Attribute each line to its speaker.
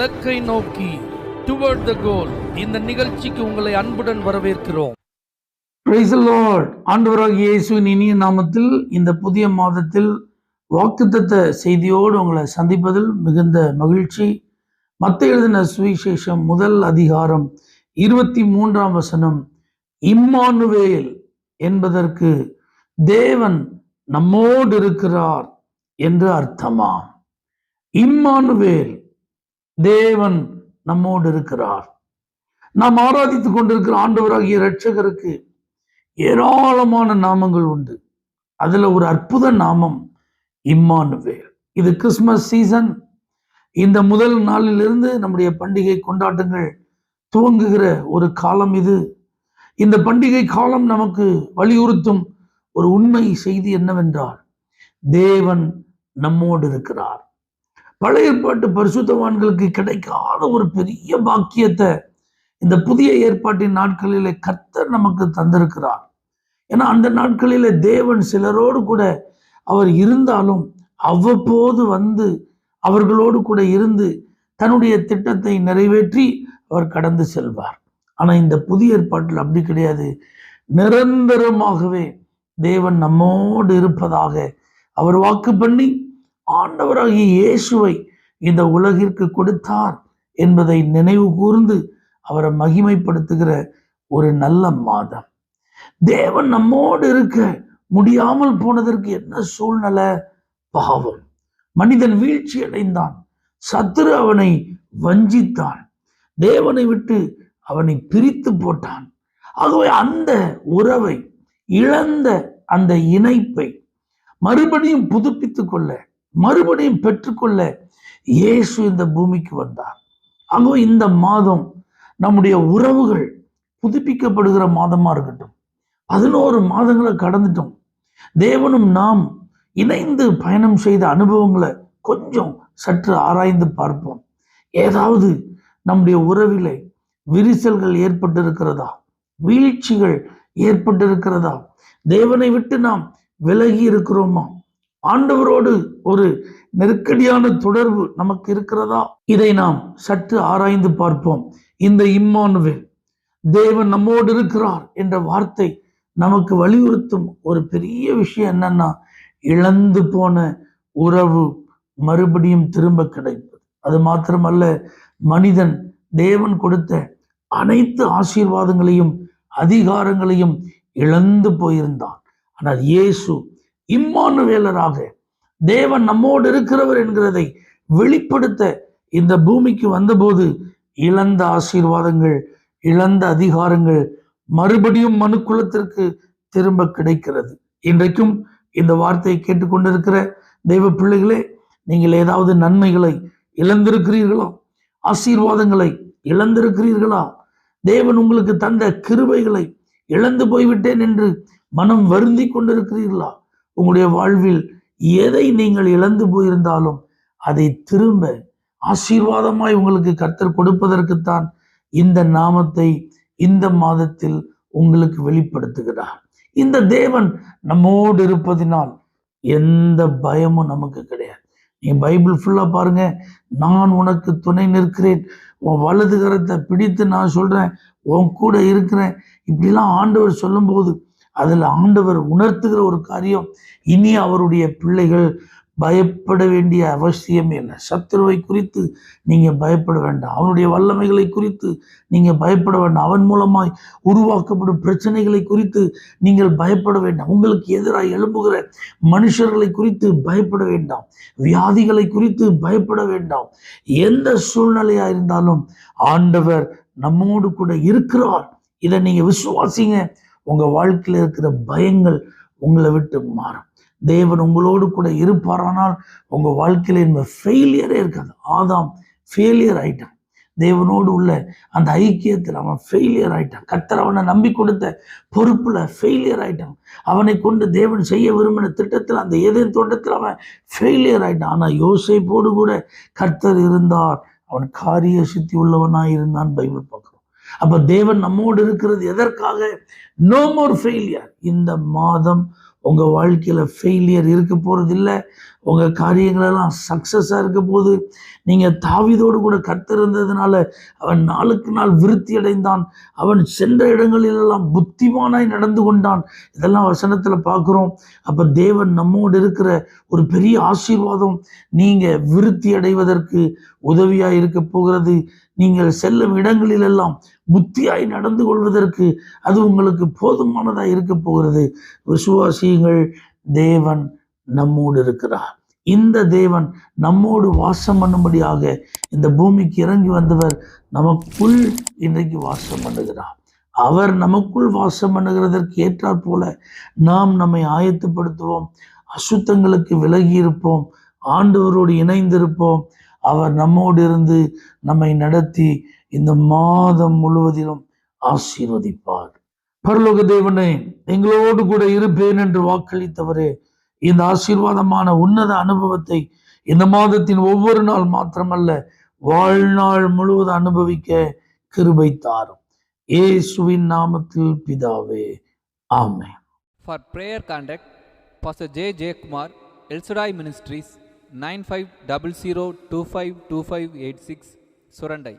Speaker 1: இலக்கை நோக்கி டுவர்ட் த கோல். இந்த நிகழ்ச்சிக்கு உங்களை அன்புடன் வரவேற்கிறோம்.
Speaker 2: Praise the Lord. ஆண்டவராகிய இயேசுவின் இனிய நாமத்தில் இந்த புதிய மாதத்தில் வாக்குத்தத்த செய்தியோடு உங்களை சந்திப்பதில் மிகுந்த மகிழ்ச்சி. மத்தேயு எழுதின சுவிசேஷம் முதல் அதிகாரம் 23ஆம் வசனம், இம்மானுவேல் என்பதற்கு தேவன் நம்மோடு இருக்கிறார் என்று அர்த்தமாம். இம்மானுவேல், தேவன் நம்மோடு இருக்கிறார். நாம் ஆராதித்துக் கொண்டிருக்கிற ஆண்டவராகிய இரட்சகருக்கு ஏராளமான நாமங்கள் உண்டு. அதுல ஒரு அற்புத நாமம் இம்மானுவேல். இது கிறிஸ்துமஸ் சீசன். இந்த முதல் நாளிலிருந்து நம்முடைய பண்டிகை கொண்டாட்டங்கள் துவங்குகிற ஒரு காலம் இது. இந்த பண்டிகை காலம் நமக்கு வலியுறுத்தும் ஒரு உண்மை செய்தி என்னவென்றால், தேவன் நம்மோடு இருக்கிறார். பழைய ஏற்பாட்டு பரிசுத்தவான்களுக்கு கிடைக்காத ஒரு பெரிய பாக்கியத்தை இந்த புதிய ஏற்பாட்டின் நாட்களிலே கர்த்தர் நமக்கு தந்திருக்கிறார். ஏன்னா அந்த நாட்களிலே தேவன் சிலரோடு கூட அவர் இருந்தாலும் அவ்வப்போது வந்து அவர்களோடு கூட இருந்து தன்னுடைய திட்டத்தை நிறைவேற்றி அவர் கடந்து செல்வார். ஆனா இந்த புதிய ஏற்பாட்டில் அப்படி கிடையாது. நிரந்தரமாகவே தேவன் நம்மோடு இருப்பதாக அவர் வாக்கு பண்ணி ஆண்டவராகிய இயேசுவை இந்த உலகிற்கு கொடுத்தார் என்பதை நினைவு கூர்ந்து அவரை மகிமைப்படுத்துகிற ஒரு நல்ல மாதம். தேவன் நம்மோடு இருக்க முடியாமல் போனதற்கு என்ன சூழ்நிலை? பாவம். மனிதன் வீழ்ச்சி அடைந்தான். சத்துரு அவனை வஞ்சித்தான். தேவனை விட்டு அவனை பிரித்து போட்டான். ஆகவே அந்த உறவை இழந்த அந்த இணைப்பை மறுபடியும் புதுப்பித்துக் கொள்ள, மறுபடியும் பெற்றுக்கொள்ள இயேசு இந்த பூமிக்கு வந்தார். ஆகவே இந்த மாதம் நம்முடைய உறவுகள் புதுப்பிக்கப்படுகிற மாதமா இருக்கட்டும். 11 மாதங்களை கடந்துட்டோம். தேவனும் நாம் இணைந்து பயணம் செய்த அனுபவங்களை கொஞ்சம் சற்று ஆராய்ந்து பார்ப்போம். ஏதாவது நம்முடைய உறவிலே விரிசல்கள் ஏற்பட்டிருக்கிறதா? வீழ்ச்சிகள் ஏற்பட்டிருக்கிறதா? தேவனை விட்டு நாம் விலகி இருக்கிறோமா? ஆண்டவரோடு ஒரு நெருக்கடியான தொடர்பு நமக்கு இருக்கிறதா? இதை நாம் சற்று ஆராய்ந்து பார்ப்போம். இந்த இம்மானுவேல், தேவன் நம்மோடு இருக்கிறார் என்ற வார்த்தை நமக்கு வலியுறுத்தும் ஒரு பெரிய விஷயம் என்னன்னா, இழந்து போன உறவு மறுபடியும் திரும்ப கிடைப்பது. அது மாத்திரமல்ல, மனிதன் தேவன் கொடுத்த அனைத்து ஆசீர்வாதங்களையும் அதிகாரங்களையும் இழந்து போயிருந்தான். ஆனால் இயேசு இம்மானுவேலராக தேவன் நம்மோடு இருக்கிறவர் என்கிறதை வெளிப்படுத்த இந்த பூமிக்கு வந்தபோது இழந்த ஆசீர்வாதங்கள், இழந்த அதிகாரங்கள் மறுபடியும் மனுக்குலத்திற்கு திரும்ப கிடைக்கிறது. இன்றைக்கும் இந்த வார்த்தையை கேட்டுக்கொண்டிருக்கிற தெய்வ பிள்ளைகளே, நீங்கள் ஏதாவது நன்மைகளை இழந்திருக்கிறீர்களா? ஆசீர்வாதங்களை இழந்திருக்கிறீர்களா? தேவன் உங்களுக்கு தந்த கிருபைகளை இழந்து போய்விட்டேன் என்று மனம் வருந்தி கொண்டிருக்கிறீர்களா? உங்களுடைய வாழ்வில் எதை நீங்கள் இழந்து போயிருந்தாலும் அதை திரும்ப ஆசீர்வாதமாய் உங்களுக்கு கர்த்தர் கொடுப்பதற்குத்தான் இந்த நாமத்தை இந்த மாதத்தில் உங்களுக்கு வெளிப்படுத்துகிறார். இந்த தேவன் நம்மோடு இருப்பதினால் எந்த பயமும் நமக்கு கிடையாது. நீ பைபிள் ஃபுல்லா பாருங்க. நான் உனக்கு துணை நிற்கிறேன், உன் வலது கரத்தை பிடித்து நான் சொல்றேன், உன் கூட இருக்கிறேன். இப்படிலாம் ஆண்டவர் சொல்லும் போது அதுல ஆண்டவர் உணர்த்துகிற ஒரு காரியம், இனி அவருடைய பிள்ளைகள் பயப்பட வேண்டிய அவசியமே இல்லை. சத்துருவை குறித்து நீங்க பயப்பட வேண்டாம். அவனுடைய வல்லமைகளை குறித்து நீங்க பயப்பட வேண்டாம். அவன் மூலமாய் உருவாக்கப்படும் பிரச்சனைகளை குறித்து நீங்கள் பயப்பட வேண்டாம். உங்களுக்கு எதிராக எழும்புகிற மனுஷர்களை குறித்து பயப்பட வேண்டாம். வியாதிகளை குறித்து பயப்பட வேண்டாம். எந்த சூழ்நிலையா இருந்தாலும் ஆண்டவர் நம்மோடு கூட இருக்கிறார். இதை நீங்க விசுவாசிங்க. உங்க வாழ்க்கையில இருக்கிற பயங்கள் உங்களை விட்டு மாறும். தேவன் உங்களோடு கூட இருப்பாரானால் உங்க வாழ்க்கையில இந்த ஃபெயிலியரே இருக்காது. ஆதாம் ஃபெயிலியர் ஆயிட்டான். தேவனோடு உள்ள அந்த ஐக்கியத்தில் அவன் ஃபெயிலியர் ஆயிட்டான். கர்த்தர் அவனை நம்பி கொடுத்த பொறுப்புல ஃபெயிலியர் ஆயிட்டான். அவனை கொண்டு தேவன் செய்ய விரும்பின திட்டத்தில் அந்த ஏதேன் தோட்டத்தில் அவன் ஃபெயிலியர் ஆயிட்டான். ஆனா யோசேப்போடு கூட கர்த்தர் இருந்தார். அவன் காரிய சித்தி உள்ளவனாய் இருந்தான் பைபிள் பார்க்கிறோம். அப்ப தேவன் நம்மோடு இருக்கிறது எதற்காக? No more failure. இந்த மாதம் உங்க வாழ்க்கையில ஃபெயிலியர் இருக்க போறது இல்லை. உங்கள் காரியங்களெல்லாம் சக்ஸஸாக இருக்க போது. நீங்கள் தாவீதோடு கூட கர்த்தர் இருந்ததுனால அவன் நாளுக்கு நாள் விருத்தி அடைந்தான். அவன் சென்ற இடங்களிலெல்லாம் புத்திமானாய் நடந்து கொண்டான். இதெல்லாம் வசனத்தில் பார்க்குறோம். அப்போ தேவன் நம்மோடு இருக்கிற ஒரு பெரிய ஆசீர்வாதம் நீங்கள் விருத்தி அடைவதற்கு உதவியாக இருக்க போகிறது. நீங்கள் செல்லும் இடங்களிலெல்லாம் புத்தியாய் நடந்து கொள்வதற்கு அது உங்களுக்கு போதுமானதாக இருக்க போகிறது. விசுவாசியுங்கள், தேவன் நம்மோடு இருக்கிறார். இந்த தேவன் நம்மோடு வாசம் பண்ணும்படியாக இந்த பூமிக்கு இறங்கி வந்தவர் நமக்குள் இன்றைக்கு வாசம் பண்ணுகிறார். அவர் நமக்குள் வாசம் பண்ணுகிறதற்கு ஏற்றாற் போல நாம் நம்மை ஆயத்தப்படுத்துவோம். அசுத்தங்களுக்கு விலகி இருப்போம். ஆண்டவரோடு இணைந்திருப்போம். அவர் நம்மோடு இருந்து நம்மை நடத்தி இந்த மாதம் முழுவதிலும் ஆசீர்வதிப்பார். பரலோக தேவனே, எங்களோடு கூட இருப்பேன் என்று வாக்களித்தவரே, இந்த ஆசீர்வாதமான உன்னத அனுபவத்தை இந்த மாதத்தின் ஒவ்வொரு நாள் மாத்திரமல்ல, வாழ்நாள் முழுவதும் அனுபவிக்க கிருபை தாரும். இயேசுவின் நாமத்தில் பிதாவே, ஆமென்.
Speaker 3: For prayer contact, Pastor J. J. Kumar, El Shaddai Ministries, 9500252586, Surandai.